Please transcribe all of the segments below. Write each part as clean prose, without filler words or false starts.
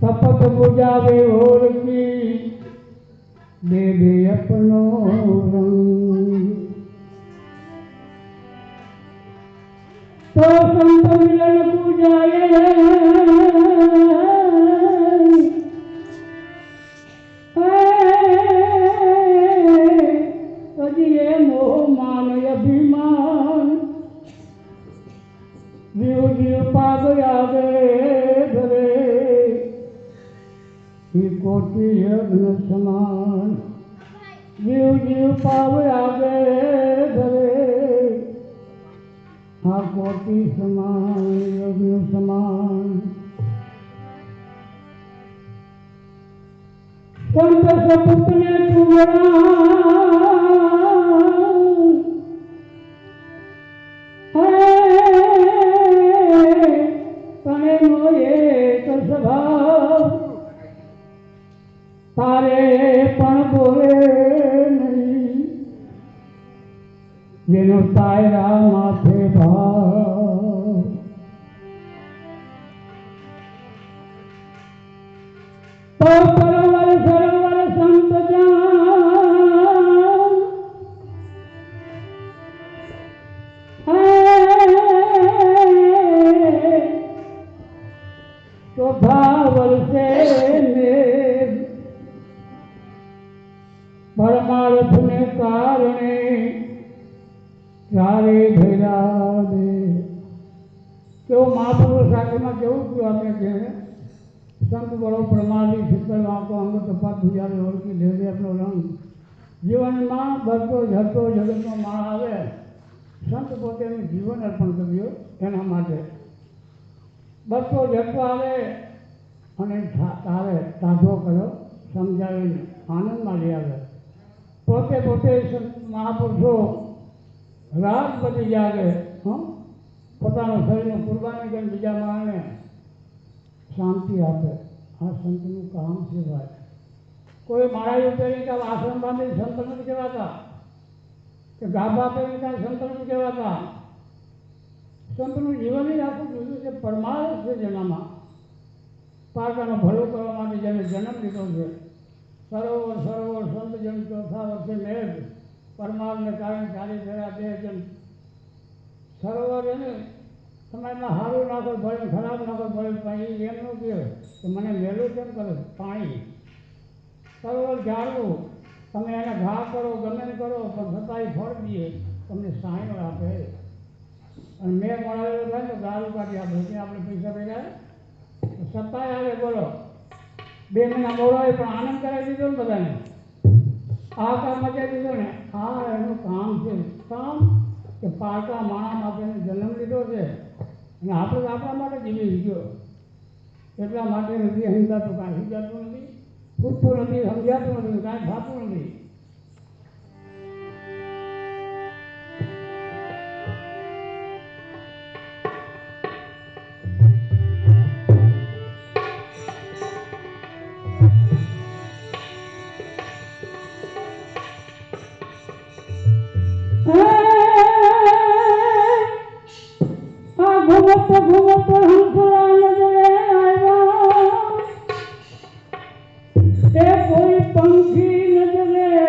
शपथ बुझावे और की दे दे अपनो रंग। तो संत मिलन पूजाए अजिए मोह मान अभिमान जीव जीव पाग आगे धरे कोटि यज्ञ समान जीव जीव पाव आगे धरे आ कोटि समान यज्ञ समान। संत सपुत ने तुमरा तारे पण बोले नहीं जेनो तायरा माथे भाव। तो सरोवर सरोवर संत जान तो भावल से परमार्थ ने कारणे चारे भेला दे। क्यों महापुरुष आगे में क्यों क्यों आपने कहे संत बड़ो प्रमादी शीतल आंखों अंग तपा गुजारे और की ले दे अपनो रंग। जीवन में बढ़तो झटतो जगत में माण आवे संत पोते जीवन अर्पण कर्यो एना माटे बढ़तो झटतो आवे अने तारे ताजो करो समझावीने आनंद में लई आवे। पोते पोते महापुरुषो रात बची जागे પોતાનું શરીરનું કુરબાની કરીને બીજા માણસને શાંતિ આપે આ સંતનું કામ છે ભાઈ। કોઈ માળાયું પહેરી કાં આશ્રમ બાંધી સંત નથી કહેવાતા કે ગાભા પહેરી કાં સંત નથી કહેવાતા। સંતનું જીવન જ આખું જુદું છે પરમાર્થ છે જેનામાં પારકાનો ભલો કરવા માટે જેને જન્મ લીધો છે। સરોવર સરોવર સંત જન ચોથા વર્ષે મેઘ પરમારને કારણે ચાલી ફેરા બે જન સરોવર એને તમારે સારું નાખો ભલે ખરાબ નાખો ભલે પાણી એમ ન કહે કે મને મેલું કેમ કરે પાણી સરોવર ઝાડવું તમે એને ઘા કરો ગમે કરો પણ છતાંય ફળ દઈએ તમને સાંઈ આપે અને મેં મળાવેલો થાય તો દારૂ કાઢી આપે ત્યાં આપણે પૈસા ભેગા છતાંય આવે બોલો 2 મહિના મોડો પણ આનંદ કરાવી દીધો ને બધાને આ કામ મચાવી દીધો ને આ એનું કામ છે કામ કે પારકા માણા માટે જન્મ લીધો છે અને આપણે તો આપણા માટે જીવી ગયો એટલા માટે નથી સમજાતું કાંઈ સમજાતું નથી પૂછતું નથી સમજાતું નથી કાંઈ થતું નથી। घूमत हंसला नजरे आया कोई पंखी नजरे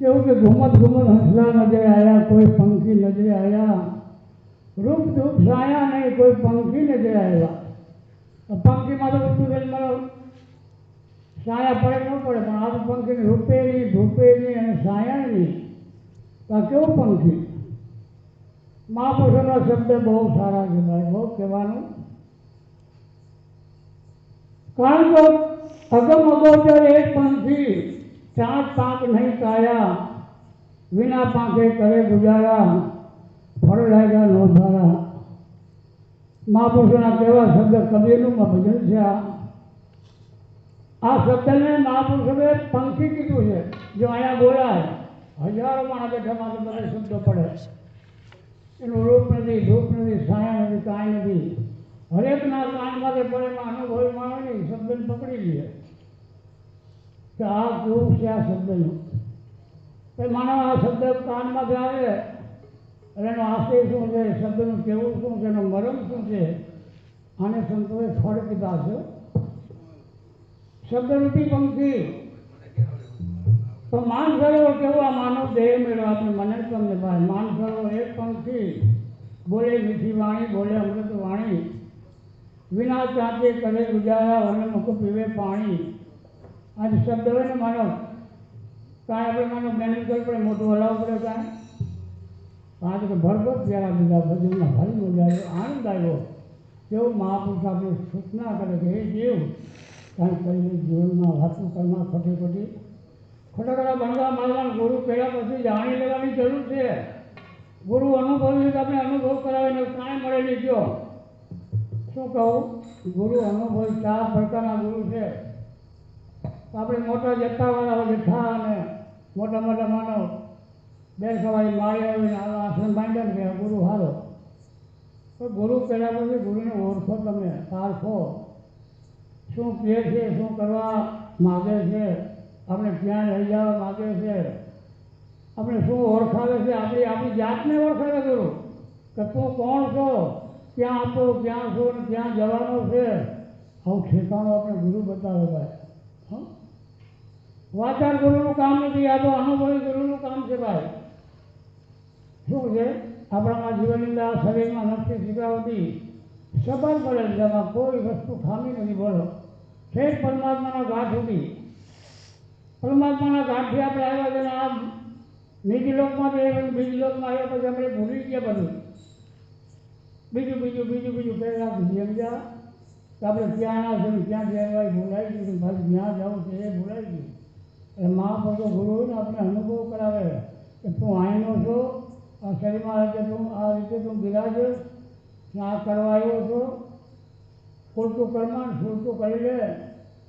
क्योंकि घूमत घूमत हंसला नजर आया, कोई पंखी नजर आया, रूप धूप छाया नहीं, कोई पंखी नजर आएगा। तो पंखी में तो उठू थी मतलब छाया पड़े न पड़े, पर आज पंखी ने रूपे नहीं, धूपे नहीं અને छाया नहीं, तो क्यों पंखी? महापुरुषों शब्द बहुत सारा है भाई, बहुत कहવાનું। कारण तो अगम अगोचर एक पंखी, चार पांच नहीं काया, बिना पांखे करे गुजारा, फल लाएगा नो धारा। महापुरुषों केवा शब्द कबीरનું ભજન છે। આ શબ્દને મહાપુરુષોએ પંખી કીધું છે। જો અહીંયા બોલાય હજારો માણસ બેઠા માત્ર બધા શબ્દો પડે, એનું રૂપ નથી, ધૂપ નથી, છાયા નથી, કાંઈ નથી। હરેકના કાનમાં પડે એમાં અનુભવી માણો નહીં, શબ્દને પકડી લે કે આ કેવું છે આ શબ્દનું। તો માનવ આ શબ્દ કાનમાંથી આવે એટલે એનો આશય શું છે, શબ્દનું કહેવું શું છે, એનો મરમ શું છે, આને સંતોએ ફળ કીધા છે। શબ્દરૂપી પંખી તો માન સરોવર કેવું, આ માનવ દેહ મેળવો આપણે મને તમને ભાઈ। માન સરોવર એક પંખી, બોલે મીઠી વાણી, બોલે અમૃત વાણી, વિના ચાંચે કરે ગુજારા, વન મુખ પીવે પાણી। आज शब्द हो ने मानो कांई अपने मानो मेहनत करवी पड़े, मोटું हलावવું પડે कांई, आज तो भरपूर प्यारा दीधा भजन भारी मजा आई, आनंद आयो। केवुं महापुरुष आपणे सूचना करे कि हे जीव कांई करीने जीवनमां वाતું करमा खोटी खोटी खोटा बनवा मारवा, गुरु कह्या पछी जाणी लेवानी जरूर छे। गुरु अनुभवी तो अपने अनुभव करावे ने कांई मळे नहीं। जो शुं कहूं, गुरु अनुभवी 4 प्रकारना गुरु छे। આપણે મોટા જથ્થાવાળા જથ્થા અને મોટા મોટા માનવ બેર સવારી માળી આવીને આશ્રમ બાંધ્યા કે ગુરુ હારો, તો ગુરુ કર્યા પછી ગુરુને ઓળખો, તમે પારખો શું કહે છે, શું કરવા માગે છે, આપણે ક્યાં લઈ જવા માગે છે, આપણે શું ઓળખાવે છે, આપણી આપણી જાતને ઓળખાવે ગુરુ કે તું કોણ છો, ક્યાં હતો, ક્યાં છો ને ક્યાં જવાનો છે, આવું ઠેકાણું આપણે ગુરુ બતાવે ભાઈ। હા, વાચાર ગુરુનું કામ નથી, આ તો અનુભવી ગુરુનું કામ છે ભાઈ। શું છે, આપણામાં જીવનની અંદર આ શરીરમાં નથી સુધી સબર પડે છે, એમાં કોઈ વસ્તુ ખામી નથી. બોલો ઠેઠ પરમાત્માના ઘાટ સુધી, પરમાત્માના ઘાટથી આપણે આવ્યા છે. આ નિજ લોકમાં બીજ લોકમાં આવ્યા પછી આપણે ભૂલી ગયા બધું. બીજું પહેલાં સમજ્યા કે આપણે ક્યાં ના છે, ક્યાં જવા ભૂલાઈ ગયું, પાછું જ્યાં જવું છે એ ભૂલાઈ ગયું. એટલે મહાપુરુષો ગુરુ હોય ને આપણે અનુભવ કરાવે કે તું અહીંનો છો, આ શરીરમાં આ રીતે તું બિરાજે, આ કરવા આવ્યો છો, ખોટું કર્મ છૂટું કરી લે.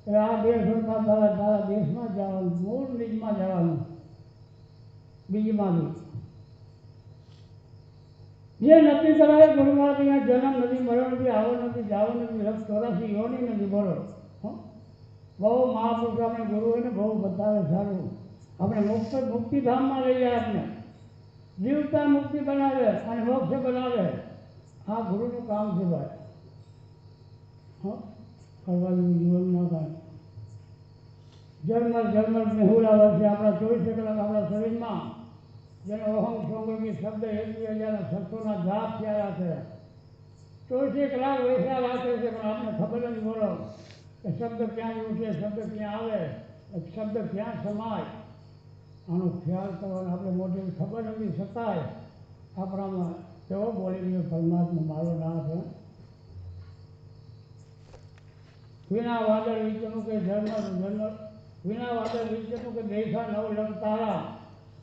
એટલે આ દેશ હતા તારા દેશમાં જ જવાનું, મૂળ નિજમાં જવાનું, બીજીમાં જે નક્કી કરાવે ગુરુ મહારાજ અહીંયા જન્મ નથી, મરણ નથી, આવો નથી, જાવો નથી, લક્ષ 84 યોની નથી. બોલો બહુ મહાપુરુષ આપણે ગુરુ હોય ને બહુ બતાવે સારું. આપણે મુક્તિધામમાં લઈ જાય, આપણે જીવતા મુક્તિ બનાવે અને મોક્ષ બનાવે. આ ગુરુનું કામ છે ભાઈ. ફરવાનું જીવન ના થાય. જન્મ મેહુલા વર્ષે આપણા 24 કલાક આપણા શરીરમાં જેનો અહમ સંગોગી શબ્દ 21,600 જાપ થયા છે. 24 કલાક વૈસા રાખે છે, પણ આપણે ખબર નથી. બોલો કે શબ્દ ક્યાં ઉઠે, શબ્દ ક્યાં આવે, શબ્દ ક્યાં સમાય, આનો ખ્યાલ કરવાનો આપણે મોટી ખબર નથી. છતાંય આપણામાં કેવો બોલી ગયો પરમાત્મા મારો નાથ. વિના વાદળ વિચનું કે જન્મ વિના વાદળ વિચનું કે દેખા નવ લગ તારા.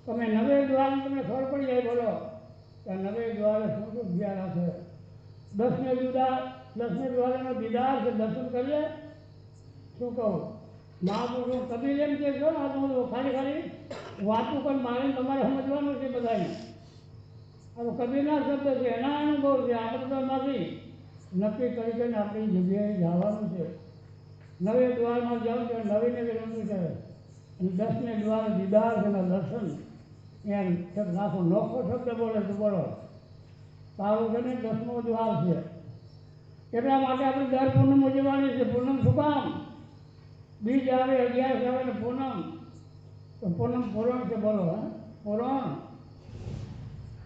તમે નવે દ્વારે તમને ખબર પડી જાય. બોલો કે નવે દ્વારે શું શું ધ્યાન રાખે. 10ને દ્વારેનો દીદાર છે, દર્શન કરીએ. શું કહું મહાપુરુષો કબીર એમ કે છો આ તો ખાલી વાતું પણ મારે તમારે સમજવાનું છે બધાને. આ તો કબીરના શબ્દ છે, એના અનુભવ છે, આપણે તો નથી. નક્કી કરી કરીને આપણી જગ્યાએ જવાનું છે. નવે દ્વારમાં જાઉં તો નવીને વિનંતી કરે. અને 10ને દ્વાર દીદાર છે એના દર્શન. એમ નાખો નોખો શબ્દ બોલે તો બોલો તારું છે ને 10મો દ્વાર છે. એટલા માટે આપણે દર પૂનમ ઉજવવાની છે. પૂનમ શું કામ? બીજ આવે, 11 આવે ને પૂનમ. તો પૂનમ પૂરણ છે. બોલો પૂરણ.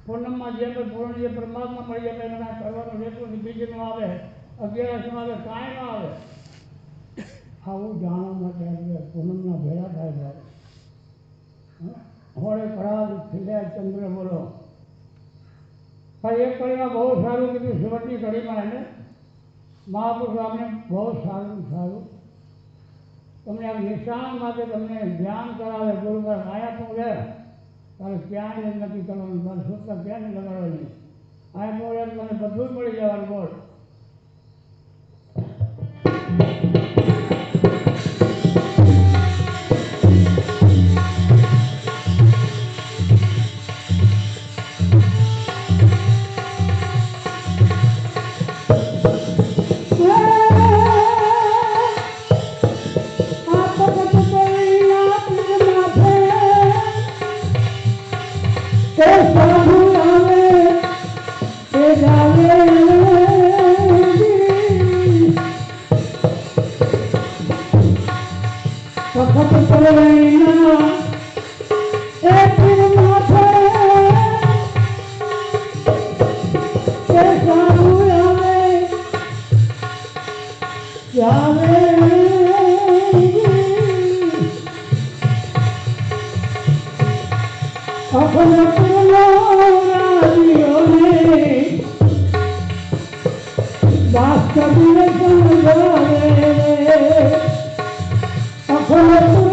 પૂનમમાં જે પૂરણ જે પરમાત્મા મળી જાય એના કરવાનું રહેતું નહીં. બીજનું આવે, 11નું આવે, કાંઈ ન આવે. આવું જાણવા માટે આપણે પૂનમના ભેળા થાય છે. હોળે કળા ખીલ્યા ચંદ્ર. બોલો પણ એક કડીમાં બહુ સારું કીધું. સુરતની કડીમાં એને મહાપુરુષો આપણે બહુ સારું તમને આ નિશાન માટે તમને ધ્યાન કરાવે. ગુરુ પર આયા પહોંચે તારે ક્યાંય નથી કરવાનું, તારે સૂત્ર ક્યાંય નહીં લગાડવાની. આયા પહોંચે તમને બધું જ મળી જવાનું. બોલ Akhir